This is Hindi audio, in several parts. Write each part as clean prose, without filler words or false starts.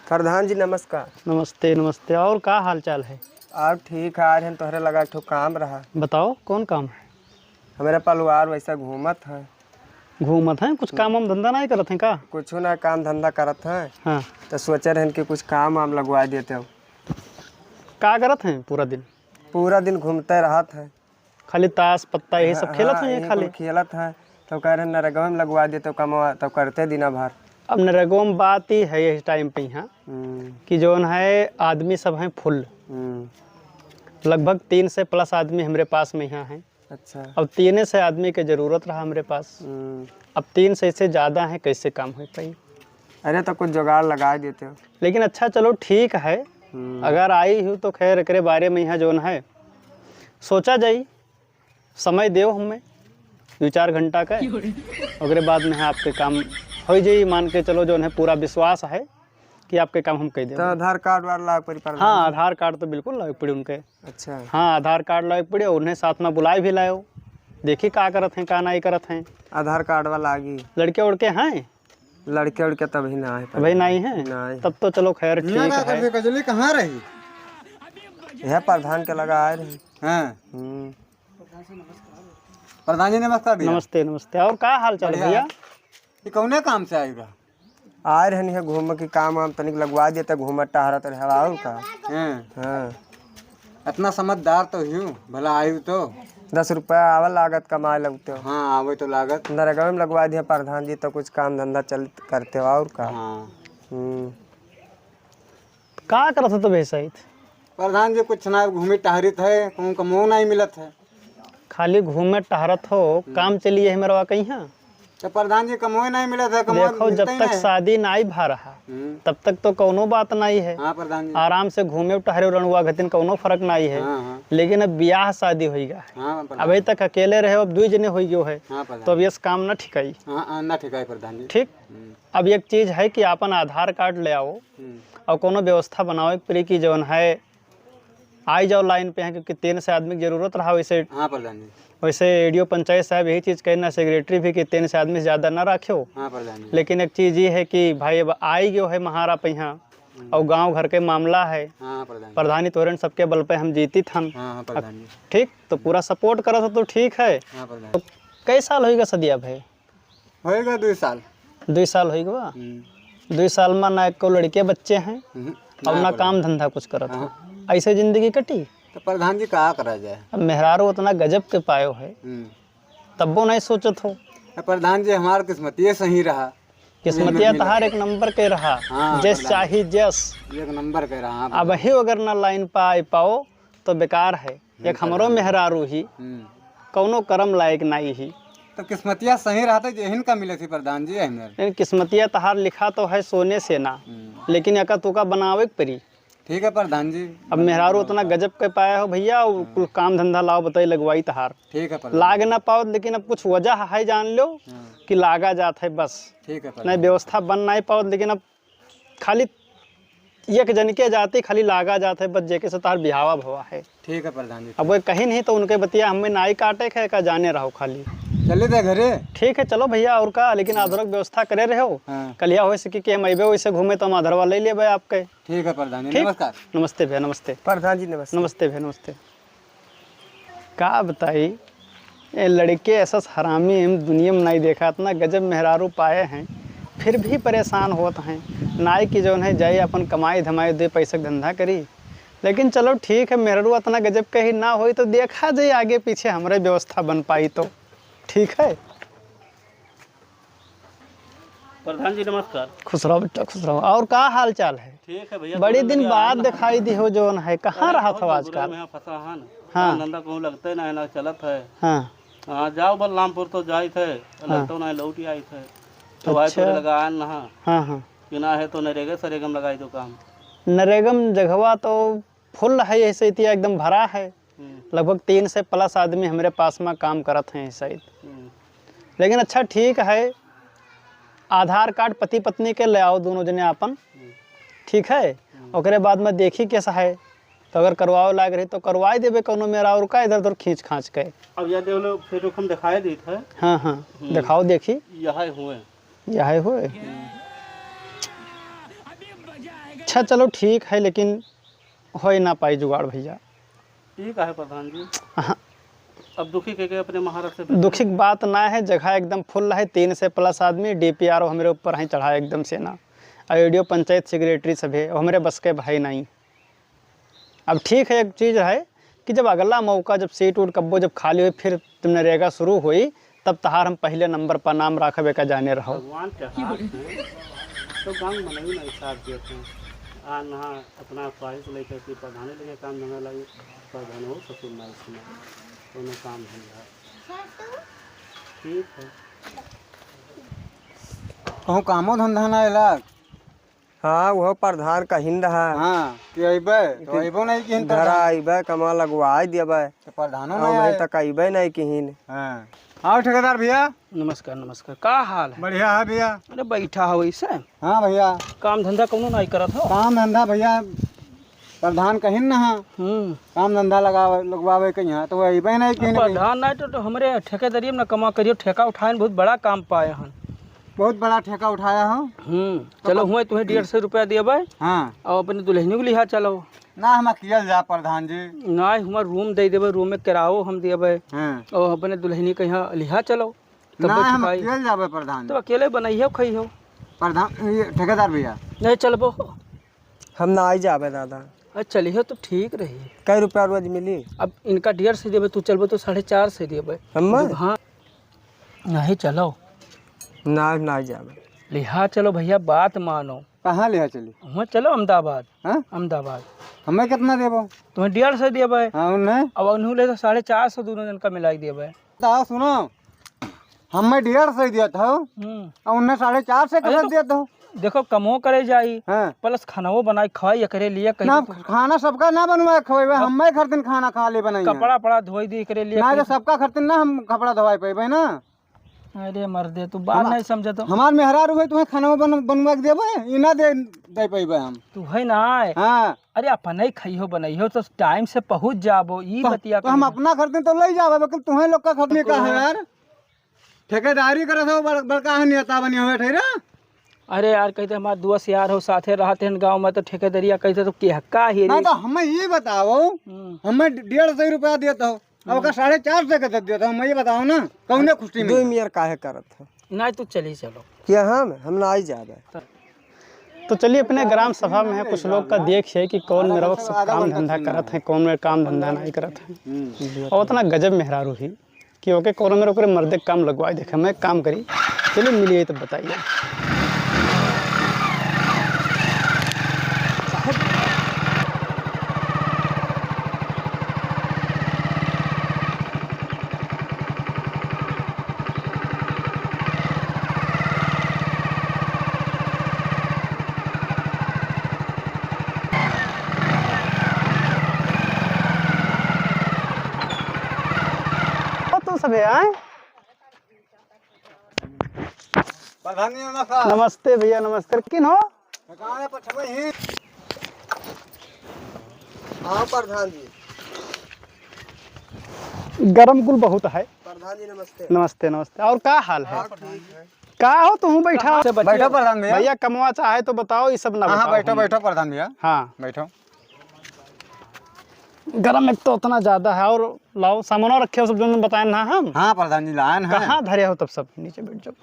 प्रधान जी नमस्कार। नमस्ते नमस्ते। और का हाल चाल है? आप ठीक है? आज हम तोहरे लगा एक ठो काम रहा। बताओ कौन काम है? हमारा परिवार वैसा घूमत है। घूमत हैं? कुछ काम हम धंधा नहीं करत हैं का? कुछ ना काम धंधा करत है हाँ। तो सोचे रहन कि कुछ काम वाम लगवा देते हो। का करत हैं पूरा दिन? पूरा दिन घूमते रहत है। खाली ताश पत्ता यही सब खेलत हैं यही खाली? कुल खेलत है तो कह रहे नरेगा में लगवा देते हो कमवा तो करते दिन भर। अब नरेगा में बात ही है इस टाइम पे यहाँ कि जोन है आदमी सब हैं फुल। लगभग 3 से प्लस आदमी हमारे पास में यहाँ हैं। अच्छा। अब 3 से आदमी की ज़रूरत रहा हमारे पास। अब 3 से इससे ज़्यादा है, कैसे काम हो पाई? अरे तो कुछ जुगाड़ लगा देते हो। लेकिन अच्छा चलो ठीक है, अगर आई हूँ तो खैर एकरे बारे में यहाँ जोन है सोचा जाई। समय देव हमें 2-4 घंटा का, अगले बाद में है आपके काम हो जाई। मान के चलो जो है पूरा विश्वास है कि आपके काम हम कह दें। तो आधार कार्ड वाला लाग पड़ी? हाँ, आधार कार्ड तो बिल्कुल लाए पड़े उनके। अच्छा। हाँ, आधार कार्ड लाए पड़े, उन्हें साथ में बुलाए भी लाओ। देखी का करत हैं का नहीं करत हैं। आधार कार्ड वाला आगी लड़के उड़के हैं? लड़के उड़के तभी ना है। भाई नहीं है? नहीं। तब तो चलो खैर ठीक है। कजली कहाँ रही? यह प्रधान के लगा आए रही। हाँ। प्रधान जी नमस्कार भैया। नमस्ते नमस्ते। और का हाल चाल भैया? ये कौने काम से आएगा? आए रहनी है घूम की काम वाम तनिक लगवा देते घूमत टहरत रहे और का। हाँ। इतना समझदार तो हूँ, भला आयु तो 10 रुपया आवा लागत कमाए लगते हो। हाँ आवे तो लागत। नरेगा में लगवा दिया प्रधान जी तो कुछ काम धंधा चल करते हो और का। हाँ। का करत हो तो वैसे प्रधान जी कुछ ना घूमी टहरित है, कहूँ कमो नहीं मिलत है। खाली घूमे टहरत हो, काम चलिए है मेरा कहीं? तो प्रधान जी कमो नहीं मिलत है। देखो जब तक शादी नहीं भा रहा तब तक तो कौनो बात नहीं है। हाँ प्रधान जी। आराम से घूमे टहरे रणुआ घतिन कौनो फर्क नहीं है। हाँ। लेकिन अब ब्याह शादी होगा, हाँ अभी तक अकेले रहे, अब 2 जने हो गयो है। हाँ तो अब ये काम न ठिकाई। हाँ ना ठीक है प्रधान जी। ठीक। अब एक चीज है कि अपन आधार कार्ड ले आओ और कोनो व्यवस्था बनाओ पड़ी की जौन है आई जाओ लाइन पे है, क्योंकि 3 से आदमी की जरूरत रहा। वैसे हाँ प्रधान जी। वैसे एडीओ पंचायत साहब यही चीज़ कहना, सेक्रेटरी भी कि 3 से आदमी से ज़्यादा ना रखो। हाँ प्रधान जी। लेकिन एक चीज़ ये है कि भाई अब आई गयो है महारा पे यहाँ और गांव घर के मामला है। हाँ प्रधान जी। प्रधानी तोरण सबके बल पे हम जीती थन। हाँ प्रधान जी। ठीक, तो पूरा सपोर्ट करो तो ठीक है। हाँ प्रधान। तो कई साल होगा सदिया भाई? होएगा 2 साल। 2 साल होगा। 2 साल में ना को लड़के बच्चे हैं और ना काम धंधा कुछ करत हो, ऐसे जिंदगी कटी। तो प्रधान जी कहा करा जाए? अब मेहरारू उतना गजब के पायो है तब वो नहीं सोचत हो। प्रधान जी हमारा किस्मत ये सही रहा। किस्मतिया तहार एक नंबर के रहा। हाँ, जस चाही जस एक नंबर के रहा। अब ही अगर ना लाइन पा आई पाओ तो बेकार है। एक हमरो मेहरारू ही कौनो कर्म लायक नहीं ही। तो किस्मतिया सही रहा था यही का मिले थी प्रधान जी। लेकिन किस्मतिया तहार लिखा तो है सोने से ना, लेकिन एका तुका बनावे परी। ठीक है प्रधान जी। अब मेहरारू उतना गजब के पाया हो भैया, कुल काम धंधा लाओ बताई लगवाई तहार। ठीक है प्रधान। लाग ना पाओ, लेकिन अब कुछ वजह है जान लो कि लागा जात है बस। ठीक है नहीं व्यवस्था बन नहीं पाओ, लेकिन अब खाली एक जन के जाती खाली लागा जाता है बस, जेके से तार बिहावा भवा है। ठीक है प्रधान जी। अब वो कहीं नहीं तो उनके बतिया हमें नाई काटे है का जाने रहो खाली। चले थे घरे। ठीक है चलो भैया और का, लेकिन आधुनिक व्यवस्था करे रहे हो। कलिया हो सके कि हम अबे वैसे घूमे तो हम आधरवा ले ले भाई आपके। ठीक है प्रधान जी। नमस्कार। नमस्ते भैया। नमस्ते प्रधान जी नमस्ते। नमस्ते भैया। नमस्ते। का बताई ये लड़के ऐसा हरामी हम दुनिया में नहीं देखा, इतना गजब मेहरारू पाए हैं फिर भी परेशान होते हैं। नाई की जो है जाए अपन कमाई धमाई 2 पैसे धंधा करी, लेकिन चलो ठीक है मेहरारू इतना गजब कहीं ना हो तो देखा जाए आगे पीछे हमारे व्यवस्था बन पाई तो ठीक है। प्रधान जी नमस्कार। खुश रहो बेटा, खुश रहो। और का हाल चाल है? ठीक है भैया। बड़ी दिन बाद दिखाई दी हो जोन है, कहाँ रहा था आजकल? यहाँ फंसा है ना। हाँ। धंधा कहूँ लगते ना ना चलत है। हाँ हाँ जाओ बलरामपुर तो जाए थे, लगता ना लौट ही आई थे तो भाई अच्छा। लगा नहा हाँ हाँ। कि ना है तो नरेगा सरेगम लगाई तो काम। नरेगम जगवा तो फुल है, ऐसे इतिया एकदम भरा है। लगभग 3 से प्लस आदमी हमारे पास में काम करत हैं शायद। लेकिन अच्छा ठीक है, आधार कार्ड पति पत्नी के ले आओ दोनों जने अपन, ठीक है। ओकरे बाद में देखी कैसा है, तो अगर करवाओ लाग रही तो करवाई देवे कोनो मेरा और का इधर उधर खींच खाँच के। अब यह देख लो फिर हम दिखाई दी थे। हाँ हाँ दिखाओ देखी। यह हुए यह हुए अच्छा चलो ठीक है, लेकिन हो ही ना पाई जुगाड़ भैया। ठीक है प्रधान जी। हाँ। अब दुखी के अपने महाराज से भेजो। दुखी की बात ना है, जगह एकदम फुल है, 3 से प्लस आदमी, DPRO हमारे ऊपर है चढ़ा एकदम से ना, IDO पंचायत सेक्रेटरी सब है, हमारे बस के भाई नहीं। अब ठीक है, एक चीज़ है कि जब अगला मौका, जब सीट उट कब्बो जब खाली हुई, फिर तुम नरेगा शुरू हुई, तब तहार हम पहले नंबर पर नाम रखबे का जाने रहो। भगवान के हाथ में तो गाँव में नहीं ना साथ देते हैं। आ नहा अपना ख्वाहिश लेकर के प्रधान लेके काम धंधा लगे, प्रधान हो ससुर माल सुना दोनों काम धंधा। ठीक है। कहूँ कामो धंधा ना अलग। हाँ वो प्रधान कहिन रहा। हाँ कि अइबे तो अइबो नहीं किहिन घर आइबे कमा लगवाई देबे, तो प्रधानो नहीं हमरे आए। तक अइबे नहीं किहिन। हाँ आओ ठेकेदार भैया। नमस्कार नमस्कार। का हाल है? बढ़िया है भैया। अरे बैठा हो ऐसे हाँ भैया काम धंधा कौनो नहीं करत हो? काम धंधा भैया प्रधान कहिन ना। हाँ काम धंधा लगवावे के यहाँ तो अइबे नहीं किहिन। प्रधान नहीं तो हमारे ठेकेदारी में न कमा करियो, ठेका उठाए बहुत बड़ा काम पाए हन। बहुत बड़ा ठेका उठाया हो। चलो हुए तुम्हें 150 रुपया देबे हाँ और अपने दुल्हनी को लिहा चलो। ना हम कियल जा प्रधान जी। ना हमार रूम दे देबे, रूम में किराओ हम देबे हाँ और अपने दुल्हनी के यहाँ लिहा चलो। ना तब हम चुकाई कियल जाबे प्रधान तो जी। अकेले बनाइयो खइयो। प्रधान ये ठेकेदार भैया नहीं चलबो हम ना आई जाबे दादा। अरे चलियो तो ठीक रही। कै रुपया रोज मिली? अब इनका 150 से देबे, तू चलबो तो 4.5 से देबे। हम हाँ नहीं चलो ना जाबे। लिहा चलो भैया, बात मानो। कहाँ ले चली? वहाँ चलो अहमदाबाद। हाँ अहमदाबाद हमें कितना देबो? तुम्हें 150 से देबे, हाँ उन्हें अब उन्होंने ले तो 450 दोनों जन का मिलाई देबे। तो सुनो हमें 150 दिया था और उन्हें 450 से कैसे दिया था? देखो कमो करे जाई हाँ प्लस खानाओ बनाई खवाई एकरे लिए ना कहीं खाना सबका ना बनवाए खवेबे, हमें हर दिन खाना खा ले बनाई कपड़ा पड़ा धोई दी एकरे लिए ना, तो सबका खर्च ना हम कपड़ा धोवाई पेबे ना। अरे मर्दे तू बात नहीं समझे तो हमार मेहरार हुए तुम्हें खाना बनवा के देबे, इना दे पेबे हम। तू है ना आए। हाँ अरे अपन ही खइयो बनाइयो तो टाइम से पहुंच जाबो, ई बतिया तो हम अपना खर्च तो ले जाबे, लेकिन तुम्हें लोग का खर्च का है यार। ठेकेदारी करत हो बड़का नेता बनी हुए ठहरा। अरे यार कहते हमारे दोस्त यार हो साथे रहते हैं गांव में तो ठेकेदारिया कहते तो के हक्का ही ना तो हमें ये बताओ, हमें 150 रुपया देता हो अब का 450 से कैसे देता हूँ, मैं ये बताओ ना कौन खुशी में। 2 मियर काहे करत है? नहीं तू चली चलो क्या हम ना आई जाबे। तो चलिए अपने ग्राम सभा में है कुछ लोग का देखिए कि कौन मेरा वक्त सब काम धंधा करत है, कौन मेरा काम धंधा नहीं करत है। और उतना गजब मेहरारू ही कि ओके कौन मेरे ऊपर मर्दे काम लगवाए, देखे मैं काम करी। चलिए मिलिए तो बताइए। तो सब आए। प्रधान जी नमस्कार। नमस्ते भैया नमस्ते। किन हो? कहाँ है पछुए ही? हाँ प्रधान जी। गरम कुल बहुत है। प्रधान जी नमस्ते। नमस्ते नमस्ते। और क्या हाल है? ठीक है। का हो तुम बैठा? बैठो प्रधान भैया। भैया कमवा चाहे तो बताओ, ये सब ना हाँ बताओ। बैठो बैठो प्रधान भैया। हाँ बैठो। गरम एक तो उतना ज्यादा है। और लाओ सामान रखे हो सब जो बताए ना हम। हाँ प्रधान जी लायन है। कहाँ धरे हो तब सब? नीचे बैठ जाओ।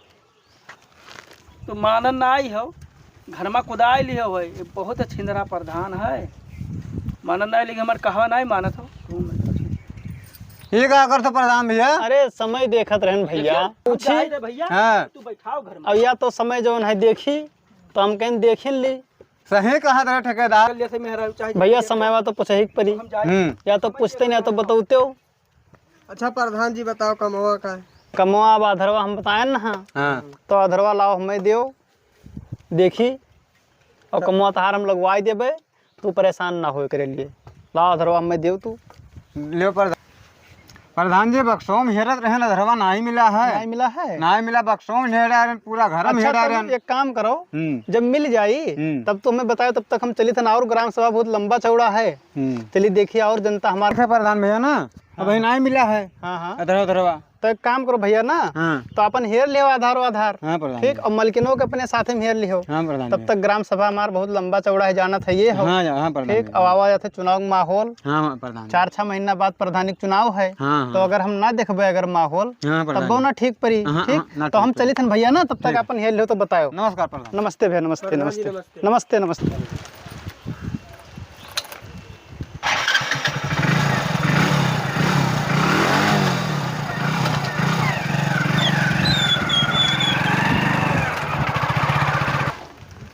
तो मानन ना आई हो, घर में कुदाई लियो है, ये बहुत छिंदरा प्रधान है। मानन ना आई, लेकिन हमारे कहवा नहीं मानत हो। ये क्या करते प्रधान भैया? अरे समय देखत रहन भैया। पूछी रे भैया हाँ तू बैठाओ घर में। अब या तो समय जो है देखी तो हम कहीं देखिन ली। सही कहा था ठेकेदार। जैसे मेहरा चाहे भैया समय वा तो पूछे ही परी, हम जाए या तो पूछते नहीं या तो बताते हो। अच्छा प्रधान जी बताओ कमवा का है? कमवा अब अधरवा हम बताए ना। हाँ तो अधरवा लाओ हमें दियो देखी, और कमवा तहार हम लगवाई देबे, तू परेशान ना हो करे लिए। लाओ अधरवा हमें दियो तू। लियो प्रधान जी बक्सों में हेरत रहे धरवा नहीं मिला है। नहीं मिला है? नहीं मिला बक्सों में हेरा रहे, पूरा घर में हेरा अच्छा रहे। तो एक काम करो, जब मिल जाई तब तो हमें बताओ, तब तक हम चली था ना। और ग्राम सभा बहुत लंबा चौड़ा है, चलिए देखिए और जनता हमारे। प्रधान भैया ना अब नहीं मिला है हाँ हाँ धरवा। तो एक काम करो भैया ना, हाँ तो अपन हेर लियो आधार आधार, हाँ प्रधान ठीक, और मलकिनों के अपने साथ में हेर लियो। हाँ प्रधान तब तक ग्राम सभा हमार बहुत लंबा चौड़ा है, जाना था ये हो, हाँ हाँ प्रधान ठीक। अब आवा जाते चुनाव का माहौल, हाँ प्रधान 4-6 महीना बाद प्रधानिक चुनाव है, हाँ तो अगर हम ना देखबे अगर माहौल हाँ तब प्रधान ना ठीक पड़ी, हाँ, ठीक। हाँ, ना तो हम ठीक चली थन भैया ना, तब तक अपन हेर लियो तो बताओ। नमस्कार प्रधान। नमस्ते भैया, नमस्ते नमस्ते नमस्ते नमस्ते।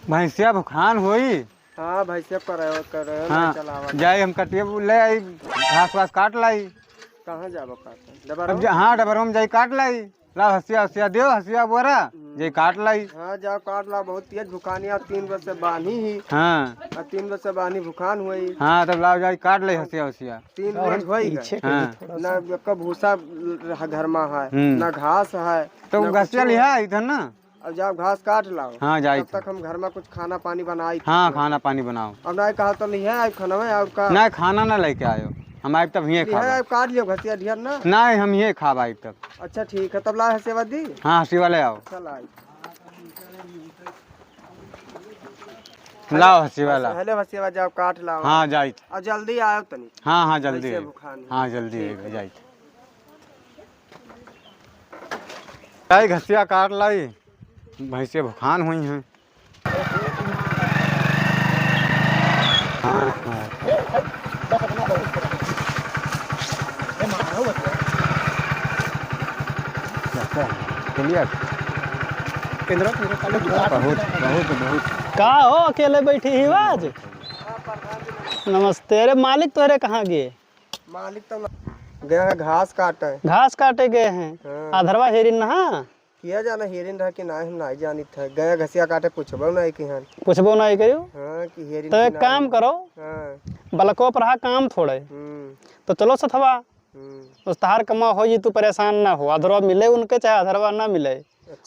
भैंसिया भुखान होई। हाँ भैंसिया कर रहे हो हाँ चलावा। जाई हम कटिए ले आई, घास वास काट लाई। कहाँ जाबो काटे अब डबरा? हाँ डबरों में जाई काट लाई। ला हसिया हसिया दियो, हसिया बोरा जाई काट लाई। हाँ जाओ काट ला, बहुत तेज भुखानिया 3 बजे से बानी ही, हाँ 3 बजे से बानी भुखान हुई, हाँ तब लाओ जाई काट लाई हसिया हसिया। 3 बजे हुई गए। हाँ ना कब भूसा घर में है, ना घास है, तो ना घसिया कुछो। लिया इधर ना। अब जाओ घास काट लाओ, हाँ जाई तब तक हम घर में कुछ खाना पानी बनाई। हाँ खाना पानी बनाओ। अब ना कहा तो नहीं है अब खाना में आपका नहीं खाना ना लेके आयो, हम आए तब यहीं है, खाब। अब काट लियो घसिया ढेर ना। नहीं हम यहीं खाब आए तब। अच्छा ठीक है, तब ला है सेवा दी। हाँ हसी वाले आओ, चल आई लाओ हसी वाला। हेले भसिया जाओ काट लाओ। हाँ जाई। और जल्दी आओ तनी। हाँ हाँ जल्दी भैंसिया है। भुखानी। हाँ जल्दी है जाई। जाई घसिया काट लाई, भैंसे भुखान हुई हैं। हाँ हाँ चलिए बहुत बहुत बहुत। का हो अकेले बैठी ही आज? नमस्ते। अरे मालिक तोहरे कहाँ गए? मालिक तो गया है घास काटे। घास काटे गए हैं। हाँ। आधरवा हेरिन नहा किया जाना हेरिन रह कि ना हम नहीं जानी थे, गया घसिया काटे पूछबो नहीं कि हन। पूछबो नहीं करियो। हाँ कि हेरिन तो की एक ना काम आई। करो, हाँ बलको पर रहा काम थोड़े, तो चलो सथवा उस तहार कमा हो जी, तू परेशान ना हो। अधरवा मिले उनके चाहे अधरवा ना मिले,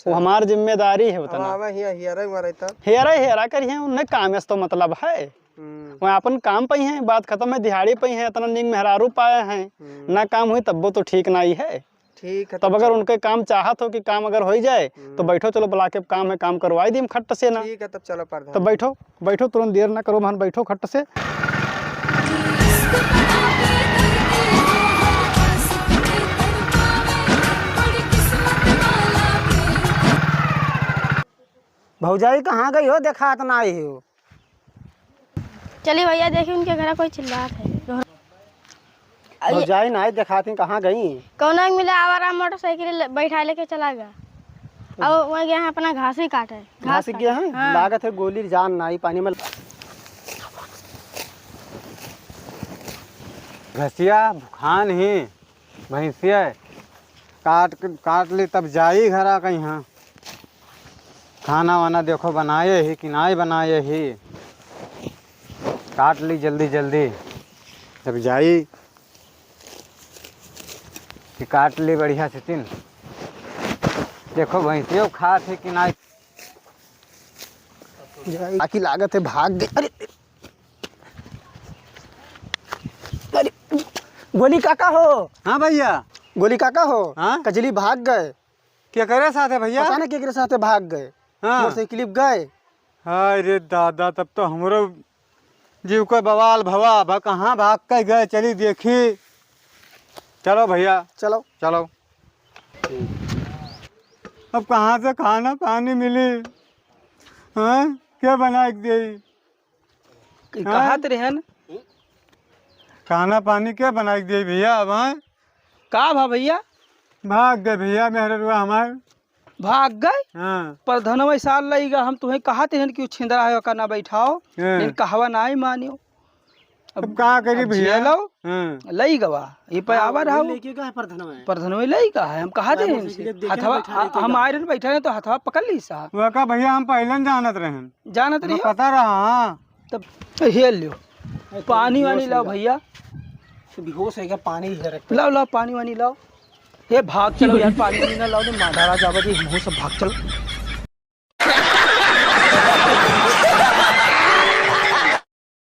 वो हमार जिम्मेदारी है अब उतना। आवे हिया हियरे मरे तब। हेरा हेरा करिए, उन्हें काम तो मतलब है, वहाँ अपन काम पे हैं, बात खत्म है। दिहाड़ी पे हैं, इतना निंग मेहरारू पाए हैं, ना काम हुई तब वो तो ठीक नहीं है। ठीक है तब अगर उनके काम चाहत हो कि काम अगर हो जाए तो बैठो, चलो बुला के काम है, काम करवाई दी हम खट्ट से ना। ठीक है तब चलो प्रधान। तो बैठो बैठो, तुरंत देर ना करो, मान बैठो खट्ट से। भौजाई कहाँ गई हो, देखा तो ना आई हो। चलिए भैया देखिए, उनके घर कोई चिल्लात है। भौजाई नहीं देखा थी, कहाँ गई? कौन मिला आवारा मोटरसाइकिल बैठा लेके चला गया। अब वहाँ गया है अपना घास ही काटे। घास गया है। हाँ। लागत है गोली जान नहीं पानी में। घसिया भुखान ही भैंसिया काट ली तब जाई घर आ कहीं। हाँ खाना वाना देखो बनाए ही कि नहीं बनाए ही, काट ली जल्दी जल्दी तब जाई कि काट ली बढ़िया से। तीन देखो भैंसियों खा थी कि नहीं। बाकी लागत है भाग गई। अरे अरे गोली काका हो। हाँ भैया। गोली काका हो। हाँ? कजली भाग गए। क्या करे साथ है भैया? पता नहीं केकरे साथे भाग गए। हाँ। मोटरसाइकिल गए। अरे दादा तब तो हमरो जीव को बवाल भवा भा कहाँ भाग के गए, चली देखी। चलो भैया चलो चलो। अब कहाँ से खाना पानी मिली? हाँ क्या बना के दी? कहा रहन खाना पानी क्या बना के दी भैया? अब हाँ का भा भैया? भाग गए भैया मेहर रुआ हमारे। भाग गए। हाँ पर धनवा साल लगेगा। हम तुम्हें कहा थे कि छिंदरा है का ना बैठाओ, लेकिन कहवा ना ही मानियो। अब कहाँ करी भैया? लो हाँ लई गवा ये पे आवा रहा पर धनवा लई का है। हम कहा थे हथवा हम आए रहे बैठा तो हथवा पकड़ ली सा। वह का भैया हम पहले न जानत रहे, जानत रही पता रहा। हाँ तब हेल लियो। पानी वानी लाओ भैया। बेहोश है क्या? पानी लाओ लाओ पानी वानी लाओ। ये भाग चलो यार, पानी वानी ना लाओ तो माधारा जावा दी, हम सब भाग चलो।